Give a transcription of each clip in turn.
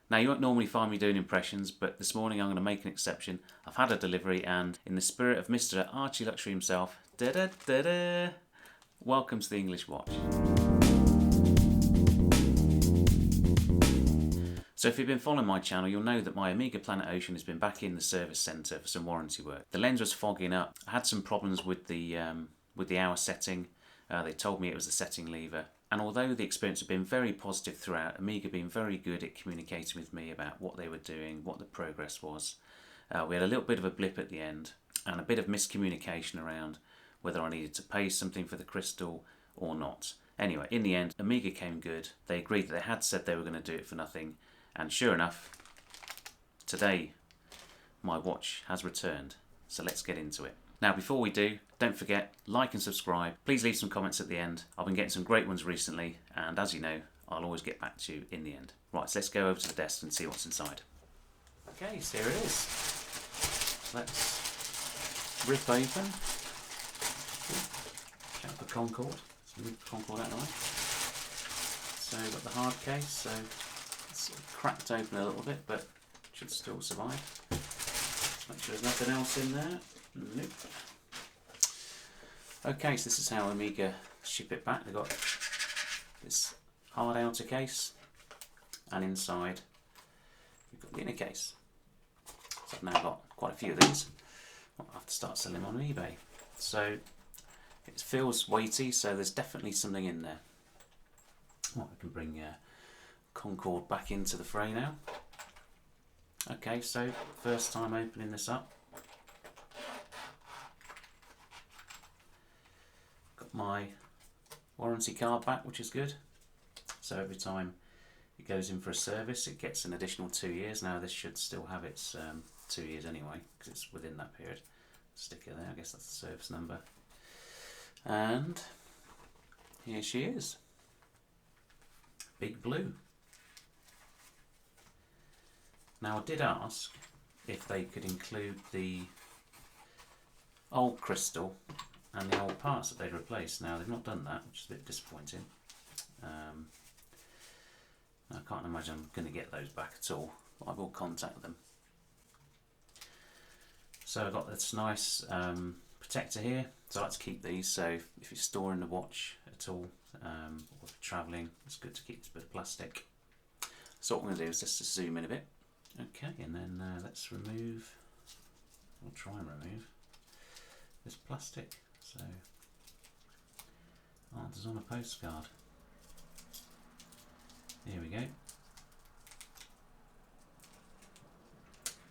Now, you won't normally find me doing impressions, but this morning I'm going to make an exception. I've had a delivery, and in the spirit of Mr. Archie Luxury himself, da-da-da-da, welcome to the English watch. So if you've been following my channel, you'll know that my Omega Planet Ocean has been back in the service centre for some warranty work. The lens was fogging up. I had some problems with the hour setting. They told me it was the setting lever. And although the experience had been very positive throughout, Omega being very good at communicating with me about what they were doing, what the progress was, we had a little bit of a blip at the end and a bit of miscommunication around whether I needed to pay something for the crystal or not. Anyway, in the end, Omega came good. They agreed that they had said they were going to do it for nothing, and sure enough, today my watch has returned. So let's get into it. Now, before we do, don't forget, like and subscribe. Please leave some comments at the end. I've been getting some great ones recently, and as you know, I'll always get back to you in the end. Right, so let's go over to the desk and see what's inside. Okay, so here it is. Let's rip open. Check out the Concord. Let's move the Concord out of the way. So we've got the hard case, so it's cracked open a little bit, but should still survive. Let's make sure there's nothing else in there. Nope. Okay, so this is how Omega ship it back. They've got this hard outer case, and inside you've got the inner case. So I've now got quite a few of these. I'll have to start selling them on eBay. So it feels weighty, so there's definitely something in there. Oh, I can bring Concord back into the fray now. Okay, so first time opening this up. Got my warranty card back, which is good. So every time it goes in for a service, it gets an additional 2 years. Now this should still have its 2 years anyway, because it's within that period. Sticker there, I guess that's the service number. And here she is. Big blue. Now I did ask if they could include the old crystal and the old parts that they'd replaced. Now they've not done that, which is a bit disappointing. I can't imagine I'm going to get those back at all, but I will contact them. So I've got this nice protector here, so I like to keep these, so if you're storing the watch at all, or travelling, it's good to keep this bit of plastic. So what I'm going to do is just to zoom in a bit. Okay, and then let's remove, we'll try and remove this plastic. So, answers on a postcard. Here we go.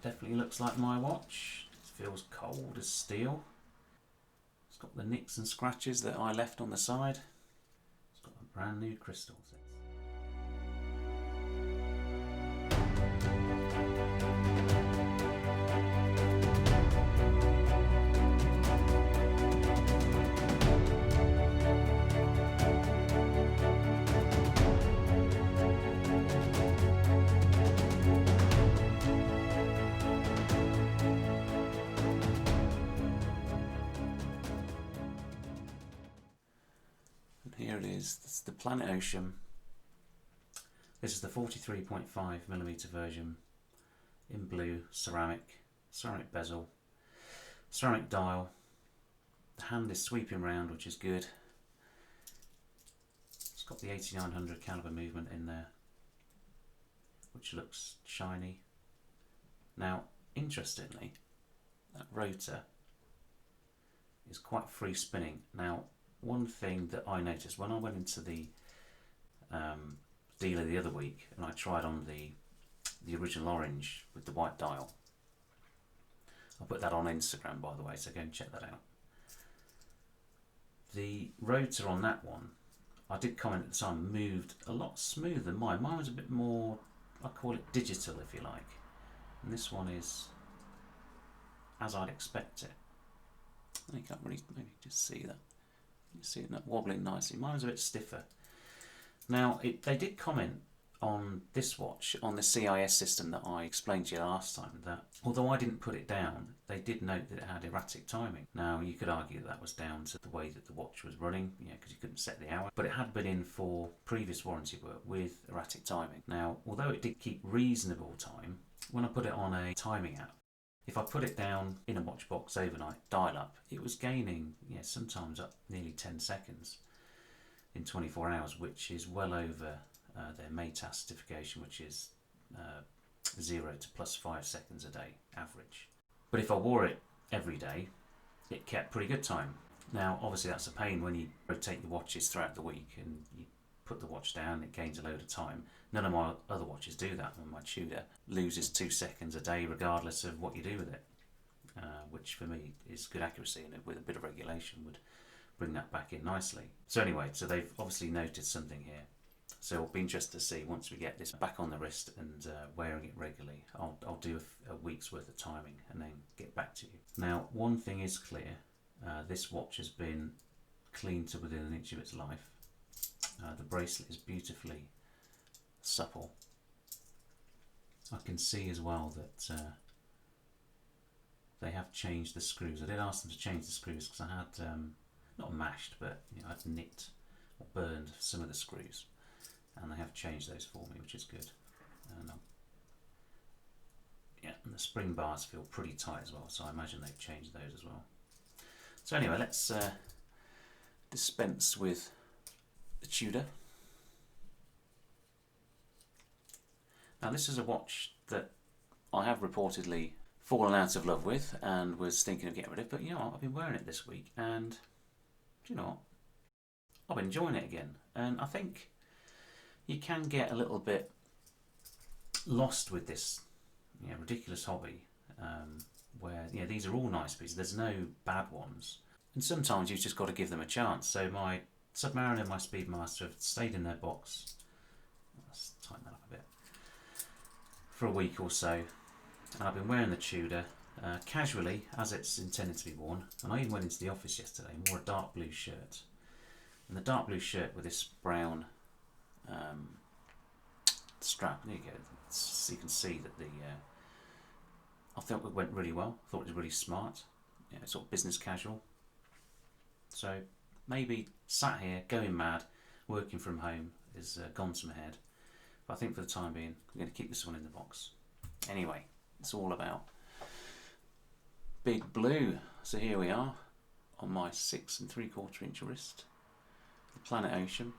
Definitely looks like my watch. It feels cold as steel. It's got the nicks and scratches that I left on the side. It's got a brand new crystal. Here it is. This is the Planet Ocean. This is the 43.5mm version in blue, ceramic bezel, ceramic dial. The hand is sweeping round, which is good. It's got the 8900 caliber movement in there, which looks shiny. Now, interestingly, that rotor is quite free spinning. Now, one thing that I noticed when I went into the dealer the other week and I tried on the original orange with the white dial. I'll put that on Instagram, by the way, so go and check that out. The rotor on that one, I did comment at the time, moved a lot smoother than mine. Mine was a bit more, I call it digital if you like. And this one is as I'd expect it. You can't really maybe just see that. You see it wobbling nicely. Mine was a bit stiffer. Now, they did comment on this watch, on the CIS system that I explained to you last time, that although I didn't put it down, they did note that it had erratic timing. Now, you could argue that was down to the way that the watch was running, because you couldn't set the hour, but it had been in for previous warranty work with erratic timing. Now, although it did keep reasonable time, when I put it on a timing app, if I put it down in a watch box overnight, dial up, it was gaining, sometimes up nearly 10 seconds in 24 hours, which is well over their MATAS certification, which is 0 to +5 seconds a day average. But if I wore it every day, it kept pretty good time. Now, obviously that's a pain when you rotate your watches throughout the week and you put the watch down, it gains a load of time. None of my other watches do that. My Tudor loses 2 seconds a day regardless of what you do with it, which for me is good accuracy, and with a bit of regulation would bring that back in nicely. So anyway, so they've obviously noted something here. So it'll be interesting to see once we get this back on the wrist and wearing it regularly. I'll do a week's worth of timing and then get back to you. Now, one thing is clear. This watch has been cleaned to within an inch of its life. The bracelet is beautifully supple. I can see as well that they have changed the screws. I did ask them to change the screws because I had, not mashed, but I'd nicked or burned some of the screws. And they have changed those for me, which is good. And and the spring bars feel pretty tight as well, so I imagine they've changed those as well. So anyway, let's dispense with the Tudor. Now, this is a watch that I have reportedly fallen out of love with and was thinking of getting rid of, but I've been wearing it this week, and do you know what? I've been enjoying it again, and I think you can get a little bit lost with this ridiculous hobby, where these are all nice pieces. There's no bad ones, and sometimes you've just got to give them a chance. So my Submariner and my Speedmaster have stayed in their box. Let's tighten that up a bit, for a week or so, and I've been wearing the Tudor casually as it's intended to be worn. And I even went into the office yesterday and wore a dark blue shirt, and the dark blue shirt with this brown strap. There you go. So you can see that I thought it went really well. I thought it was really smart. Sort of business casual. So maybe sat here going mad, working from home has gone to my head. But I think for the time being, I'm going to keep this one in the box. Anyway, it's all about Big Blue. So here we are on my 6 3/4 inch wrist, the Planet Ocean.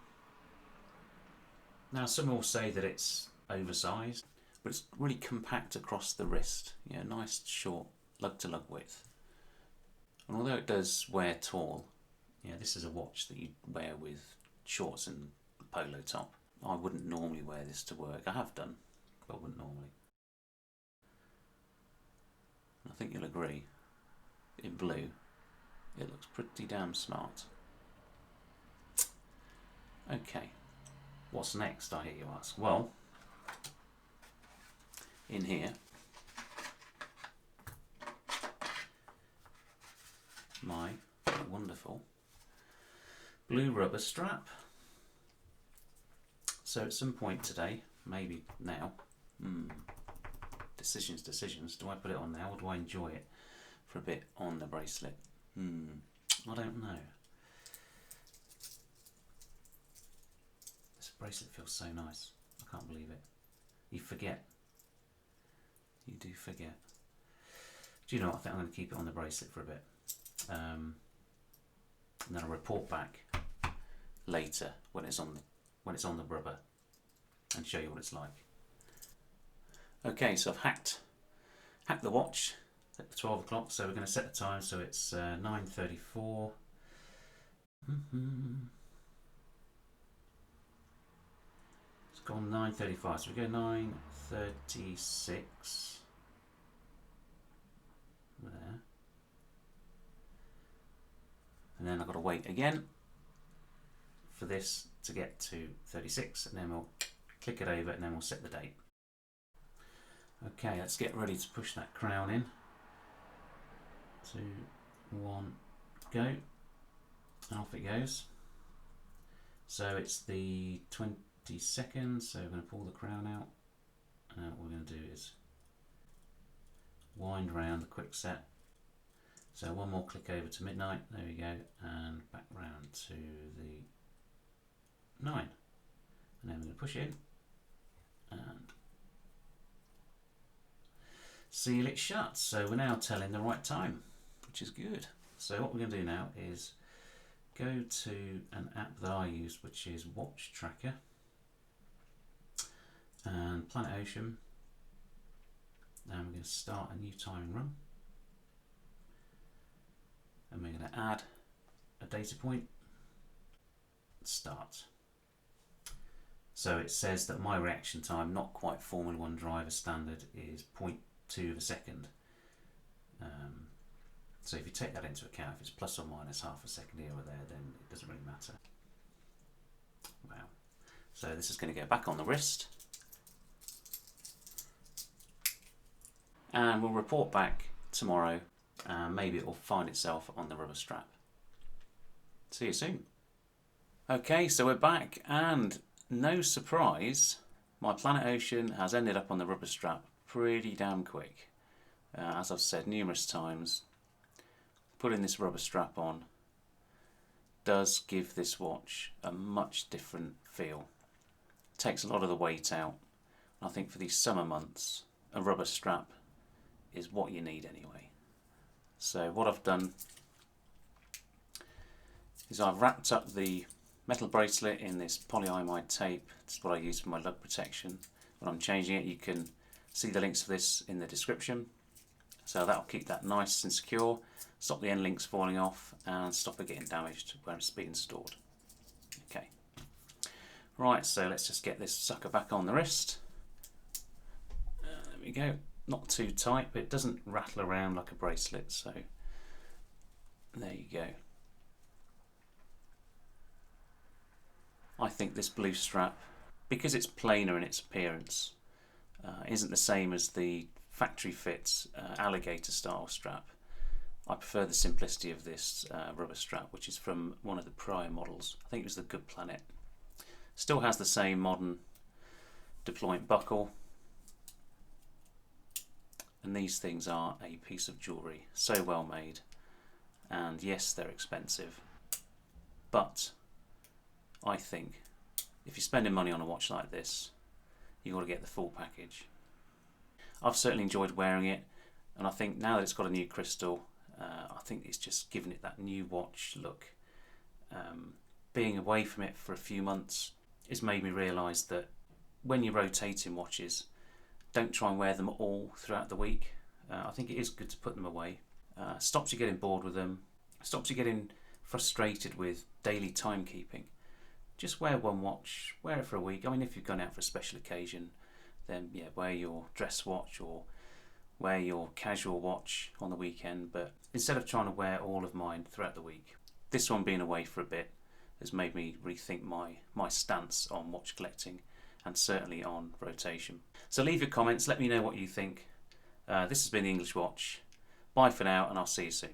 Now, some will say that it's oversized, but it's really compact across the wrist. Nice short lug-to-lug width. And although it does wear tall, this is a watch that you wear with shorts and a polo top. I wouldn't normally wear this to work. I have done, but I wouldn't normally. And I think you'll agree, in blue, it looks pretty damn smart. Okay. What's next, I hear you ask? Well, in here, my wonderful blue rubber strap. So at some point today, maybe now, decisions, do I put it on now or do I enjoy it for a bit on the bracelet? I don't know. Bracelet feels so nice. I can't believe it. You forget. You do forget. Do you know what? I think I'm going to keep it on the bracelet for a bit. And then I'll report back later when it's on the rubber and show you what it's like. Okay, so I've hacked the watch at 12 o'clock, so we're going to set the time so it's 9:34. Gone 9:35, so we go 9:36 there, and then I've got to wait again for this to get to 36, and then we'll click it over and then we'll set the date. Okay, let's get ready to push that crown in. 2, 1, go, and off it goes. So it's the 20 seconds, so we're going to pull the crown out, and what we're going to do is wind round the quick set. So one more click over to midnight, there we go, and back round to the 9. And then we're going to push in and seal it shut. So we're now telling the right time, which is good. So what we're going to do now is go to an app that I use, which is Watch Tracker, and Planet Ocean, and we're going to start a new timing run, and we're going to add a data point, start. So it says that my reaction time, not quite Formula 1 driver standard, is 0.2 of a second. So if you take that into account, if it's plus or minus half a second here or there, then it doesn't really matter. Wow. So this is going to go back on the wrist. And we'll report back tomorrow. Maybe it will find itself on the rubber strap. See you soon. Okay, so we're back, and no surprise, my Planet Ocean has ended up on the rubber strap pretty damn quick. As I've said numerous times, putting this rubber strap on does give this watch a much different feel. It takes a lot of the weight out. I think for these summer months, a rubber strap is what you need anyway. So what I've done is I've wrapped up the metal bracelet in this polyimide tape. This is what I use for my lug protection. When I'm changing it, you can see the links for this in the description. So that'll keep that nice and secure, stop the end links falling off, and stop it getting damaged where it's being stored. Okay. Right, so let's just get this sucker back on the wrist. There we go. Not too tight, but it doesn't rattle around like a bracelet, so there you go. I think this blue strap, because it's plainer in its appearance, isn't the same as the factory fit alligator style strap. I prefer the simplicity of this rubber strap, which is from one of the prior models. I think it was the Good Planet. Still has the same modern deployment buckle. And these things are a piece of jewellery, so well made. And yes, they're expensive, but I think if you're spending money on a watch like this, you've got to get the full package. I've certainly enjoyed wearing it, and I think now that it's got a new crystal, I think it's just given it that new watch look. Being away from it for a few months has made me realise that when you're rotating watches, don't try and wear them all throughout the week. I think it is good to put them away. Stops you getting bored with them, stops you getting frustrated with daily timekeeping. Just wear one watch, wear it for a week. I mean, if you've gone out for a special occasion, then yeah, wear your dress watch or wear your casual watch on the weekend. But instead of trying to wear all of mine throughout the week, this one being away for a bit has made me rethink my stance on watch collecting, and certainly on rotation. So leave your comments, let me know what you think. This has been the English Watch. Bye for now, and I'll see you soon.